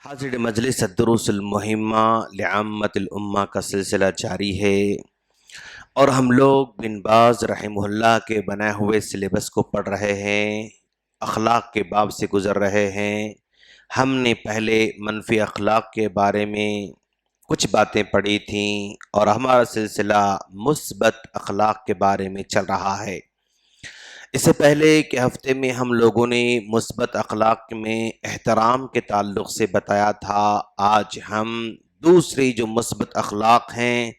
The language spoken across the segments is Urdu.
حاضر مجلس الدروس المہمہ لعامت الامہ کا سلسلہ جاری ہے اور ہم لوگ بن باز رحمہ اللہ کے بنائے ہوئے سلیبس کو پڑھ رہے ہیں، اخلاق کے باب سے گزر رہے ہیں۔ ہم نے پہلے منفی اخلاق کے بارے میں کچھ باتیں پڑھی تھیں اور ہمارا سلسلہ مثبت اخلاق کے بارے میں چل رہا ہے۔ اس سے پہلے کہ ہفتے میں ہم لوگوں نے مثبت اخلاق میں احترام کے تعلق سے بتایا تھا، آج ہم دوسری جو مثبت اخلاق ہیں،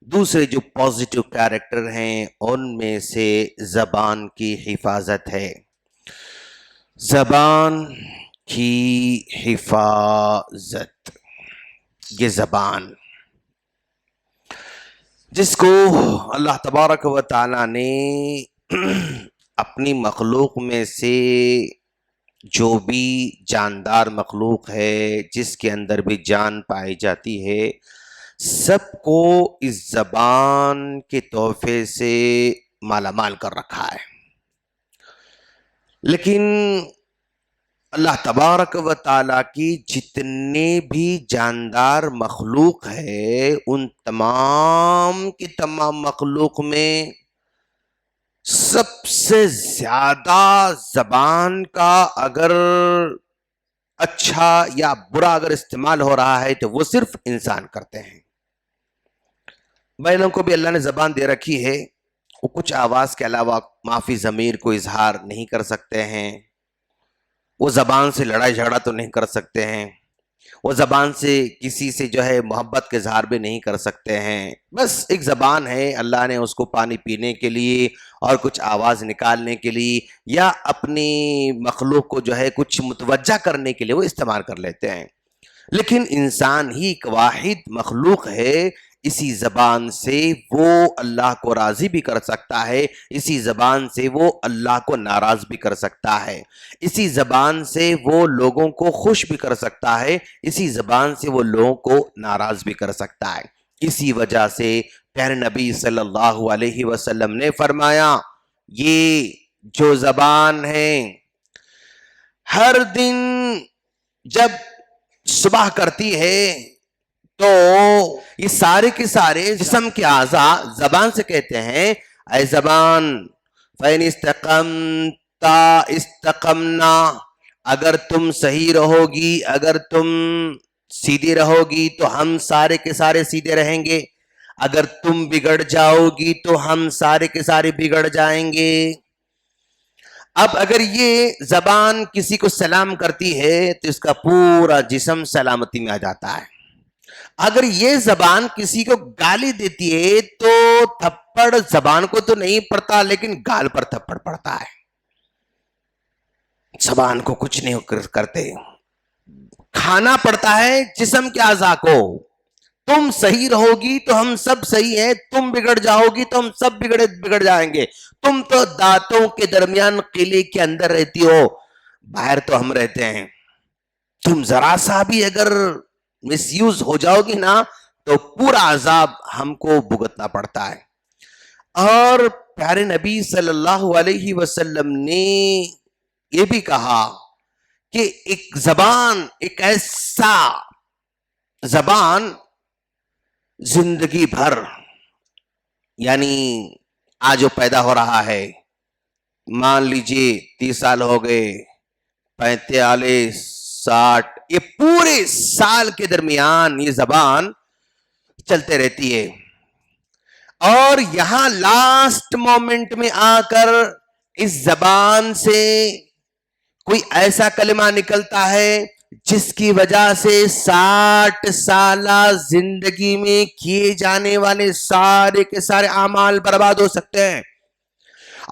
دوسرے جو پازیٹیو کیریکٹر ہیں، ان میں سے زبان کی حفاظت ہے۔ زبان کی حفاظت، یہ زبان جس کو اللہ تبارک و تعالی نے اپنی مخلوق میں سے جو بھی جاندار مخلوق ہے، جس کے اندر بھی جان پائی جاتی ہے، سب کو اس زبان کے تحفے سے مالا مال کر رکھا ہے۔ لیکن اللہ تبارک و تعالیٰ کی جتنے بھی جاندار مخلوق ہے، ان تمام کی تمام مخلوق میں سب سے زیادہ زبان کا اگر اچھا یا برا اگر استعمال ہو رہا ہے تو وہ صرف انسان کرتے ہیں۔ بیلوں کو بھی اللہ نے زبان دے رکھی ہے، وہ کچھ آواز کے علاوہ معافی ضمیر کو اظہار نہیں کر سکتے ہیں، وہ زبان سے لڑائی جھگڑا تو نہیں کر سکتے ہیں، وہ زبان سے کسی سے جو ہے محبت کے اظہار بھی نہیں کر سکتے ہیں۔ بس ایک زبان ہے، اللہ نے اس کو پانی پینے کے لیے اور کچھ آواز نکالنے کے لیے یا اپنی مخلوق کو جو ہے کچھ متوجہ کرنے کے لیے وہ استعمال کر لیتے ہیں۔ لیکن انسان ہی ایک واحد مخلوق ہے، اسی زبان سے وہ اللہ کو راضی بھی کر سکتا ہے، اسی زبان سے وہ اللہ کو ناراض بھی کر سکتا ہے، اسی زبان سے وہ لوگوں کو خوش بھی کر سکتا ہے، اسی زبان سے وہ لوگوں کو ناراض بھی کر سکتا ہے۔ اسی وجہ سے پیارے نبی صلی اللہ علیہ وسلم نے فرمایا، یہ جو زبان ہے ہر دن جب صبح کرتی ہے تو یہ سارے کے سارے جسم کے اعضاء زبان سے کہتے ہیں، اے زبان فَإِنِ اسْتَقَمْتَ اسْتَقَمْنَا، اگر تم صحیح رہو گی، اگر تم سیدھی رہو گی تو ہم سارے کے سارے سیدھے رہیں گے، اگر تم بگڑ جاؤ گی تو ہم سارے کے سارے بگڑ جائیں گے۔ اب اگر یہ زبان کسی کو سلام کرتی ہے تو اس کا پورا جسم سلامتی میں آ جاتا ہے۔ اگر یہ زبان کسی کو گالی دیتی ہے تو تھپڑ زبان کو تو نہیں پڑتا لیکن گال پر تھپڑ پڑتا ہے۔ زبان کو کچھ نہیں کرتے، کھانا پڑتا ہے جسم کے اعضاء کو۔ تم صحیح رہو گی تو ہم سب صحیح ہیں، تم بگڑ جاؤ گی تو ہم سب بگڑ جائیں گے۔ تم تو دانتوں کے درمیان قلعے کے اندر رہتی ہو، باہر تو ہم رہتے ہیں۔ تم ذرا سا بھی اگر مس یوز ہو جاؤ گی نا تو پورا عذاب ہم کو بھگتنا پڑتا ہے۔ اور پیارے نبی صلی اللہ علیہ وسلم نے یہ بھی کہا کہ ایک زبان، ایک ایسا زبان زندگی بھر، یعنی آج جو پیدا ہو رہا ہے، مان لیجئے 30 سال ہو گئے، 45 60، یہ پورے سال کے درمیان یہ زبان چلتے رہتی ہے، اور یہاں لاسٹ مومنٹ میں آ کر اس زبان سے کوئی ایسا کلمہ نکلتا ہے جس کی وجہ سے 60 سالہ زندگی میں کیے جانے والے سارے کے سارے اعمال برباد ہو سکتے ہیں،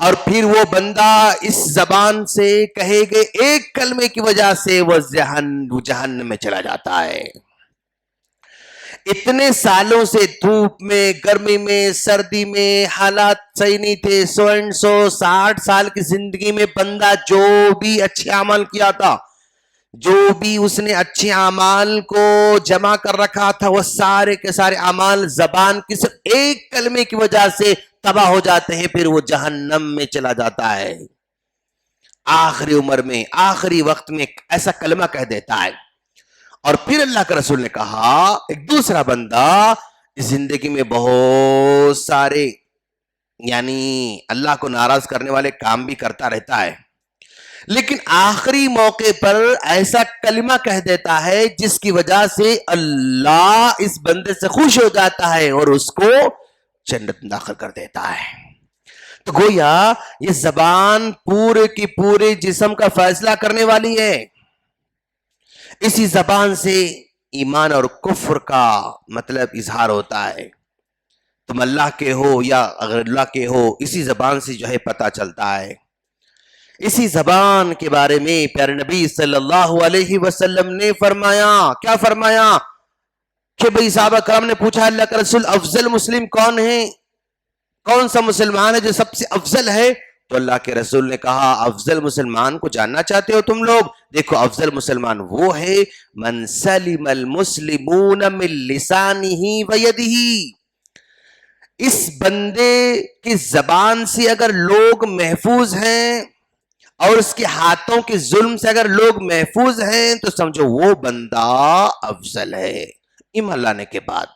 اور پھر وہ بندہ اس زبان سے کہے گئے ایک کلمے کی وجہ سے وہ جہنم میں چلا جاتا ہے۔ اتنے سالوں سے دھوپ میں، گرمی میں، سردی میں حالات صحیح نہیں تھے، 60 سال کی زندگی میں بندہ جو بھی اچھے عمل کیا تھا، جو بھی اس نے اچھے اعمال کو جمع کر رکھا تھا، وہ سارے کے سارے اعمال زبان کی صرف ایک کلمے کی وجہ سے تباہ ہو جاتے ہیں، پھر وہ جہنم میں چلا جاتا ہے۔ آخری عمر میں، آخری وقت میں ایسا کلمہ کہہ دیتا ہے، اور پھر اللہ کے رسول نے کہا ایک دوسرا بندہ زندگی میں بہت سارے یعنی اللہ کو ناراض کرنے والے کام بھی کرتا رہتا ہے، لیکن آخری موقع پر ایسا کلمہ کہہ دیتا ہے جس کی وجہ سے اللہ اس بندے سے خوش ہو جاتا ہے اور اس کو جنت داخل کر دیتا ہے۔ تو گویا یہ زبان پورے کی پورے جسم کا فیصلہ کرنے والی ہے۔ اسی زبان سے ایمان اور کفر کا مطلب اظہار ہوتا ہے، تم اللہ کے ہو یا غیر اللہ کے ہو، اسی زبان سے جو ہے پتہ چلتا ہے۔ اسی زبان کے بارے میں پیارے نبی صلی اللہ علیہ وسلم نے فرمایا، کیا فرمایا کہ بھئی صحابہ کرام نے پوچھا اللہ کے رسول افضل مسلم کون ہے، کون سا مسلمان ہے جو سب سے افضل ہے؟ تو اللہ کے رسول نے کہا افضل مسلمان کو جاننا چاہتے ہو تم لوگ؟ دیکھو افضل مسلمان وہ ہے من سلم المسلمون من لسانہ ویدہ، اس بندے کی زبان سے اگر لوگ محفوظ ہیں اور اس کے ہاتھوں کے ظلم سے اگر لوگ محفوظ ہیں تو سمجھو وہ بندہ افضل ہے ایمان لانے کے بعد۔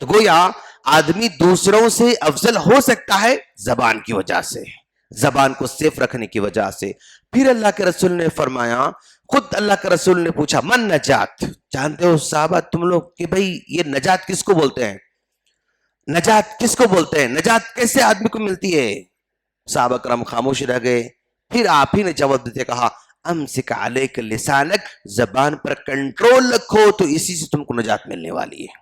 تو گویا آدمی دوسروں سے افضل ہو سکتا ہے زبان کی وجہ سے، زبان کو سیف رکھنے کی وجہ سے۔ پھر اللہ کے رسول نے فرمایا، خود اللہ کے رسول نے پوچھا من نجات، جانتے ہو صحابہ تم لوگ کہ بھئی یہ نجات کس کو بولتے ہیں؟ نجات کس کو بولتے ہیں؟ نجات کیسے آدمی کو ملتی ہے؟ صحابہ کرام خاموش رہ گئے۔ پھر آپ ہی نے جواب دیتے کہا امسک علیک لسانک، زبان پر کنٹرول رکھو تو اسی سے تم کو نجات ملنے والی ہے۔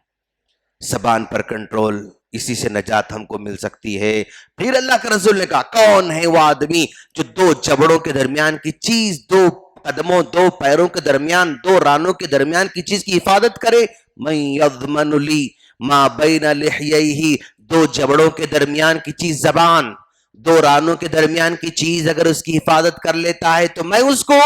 زبان پر کنٹرول، اسی سے نجات ہم کو مل سکتی ہے۔ پھر اللہ کے رسول نے کہا کون ہے وہ آدمی جو دو جبڑوں کے درمیان کی چیز، دو قدموں دو پیروں کے درمیان، دو رانوں کے درمیان کی چیز کی حفاظت کرے؟ من یضمن لی ما بین لحییہ، دو جبڑوں کے درمیان کی چیز زبان، دو رانوں کے درمیان کی چیز اگر اس کی حفاظت کر لیتا ہے تو میں اس کو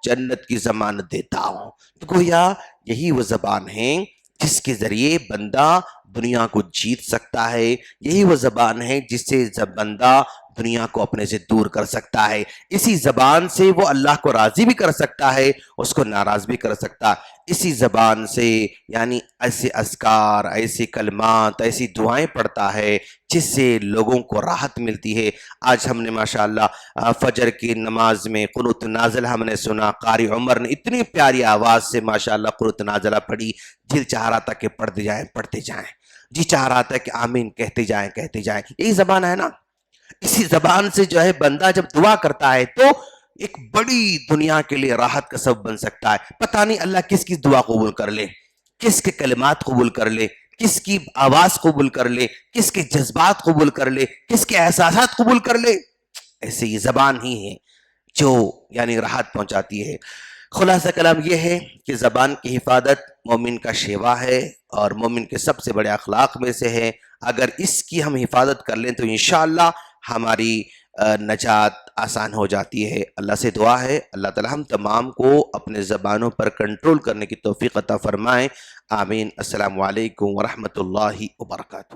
جنت کی ضمانت دیتا ہوں۔ تو گویا یہی وہ زبان ہے جس کے ذریعے بندہ دنیا کو جیت سکتا ہے، یہی وہ زبان ہے جس سے بندہ دنیا کو اپنے سے دور کر سکتا ہے۔ اسی زبان سے وہ اللہ کو راضی بھی کر سکتا ہے، اس کو ناراض بھی کر سکتا ہے۔ اسی زبان سے یعنی ایسے اذکار، ایسے کلمات، ایسی دعائیں پڑھتا ہے جس سے لوگوں کو راحت ملتی ہے۔ آج ہم نے ماشاءاللہ فجر کی نماز میں قنوت نازلہ ہم نے سنا، قاری عمر نے اتنی پیاری آواز سے ماشاءاللہ قنوت نازلہ پڑھی، دل چاہ رہا تھا کہ پڑھتے جائیں، جی چاہ رہا تھا کہ آمین کہتے جائیں۔ یہی زبان ہے نا، اسی زبان سے جو ہے بندہ جب دعا کرتا ہے تو ایک بڑی دنیا کے لیے راحت کا سبب بن سکتا ہے۔ پتہ نہیں اللہ کس کی دعا قبول کر لے، کس کے کلمات قبول کر لے، کس کی آواز قبول کر لے، کس کے جذبات قبول کر لے، کس کے احساسات قبول کر لے۔ ایسے یہ زبان ہی ہے جو یعنی راحت پہنچاتی ہے۔ خلاصہ کلام یہ ہے کہ زبان کی حفاظت مومن کا شیوا ہے اور مومن کے سب سے بڑے اخلاق میں سے ہے۔ اگر اس کی ہم حفاظت کر لیں تو انشاءاللہ ہماری نجات آسان ہو جاتی ہے۔ اللہ سے دعا ہے اللہ تعالی ہم تمام کو اپنے زبانوں پر کنٹرول کرنے کی توفیق عطا فرمائیں، آمین۔ السلام علیکم ورحمۃ اللہ وبرکاتہ۔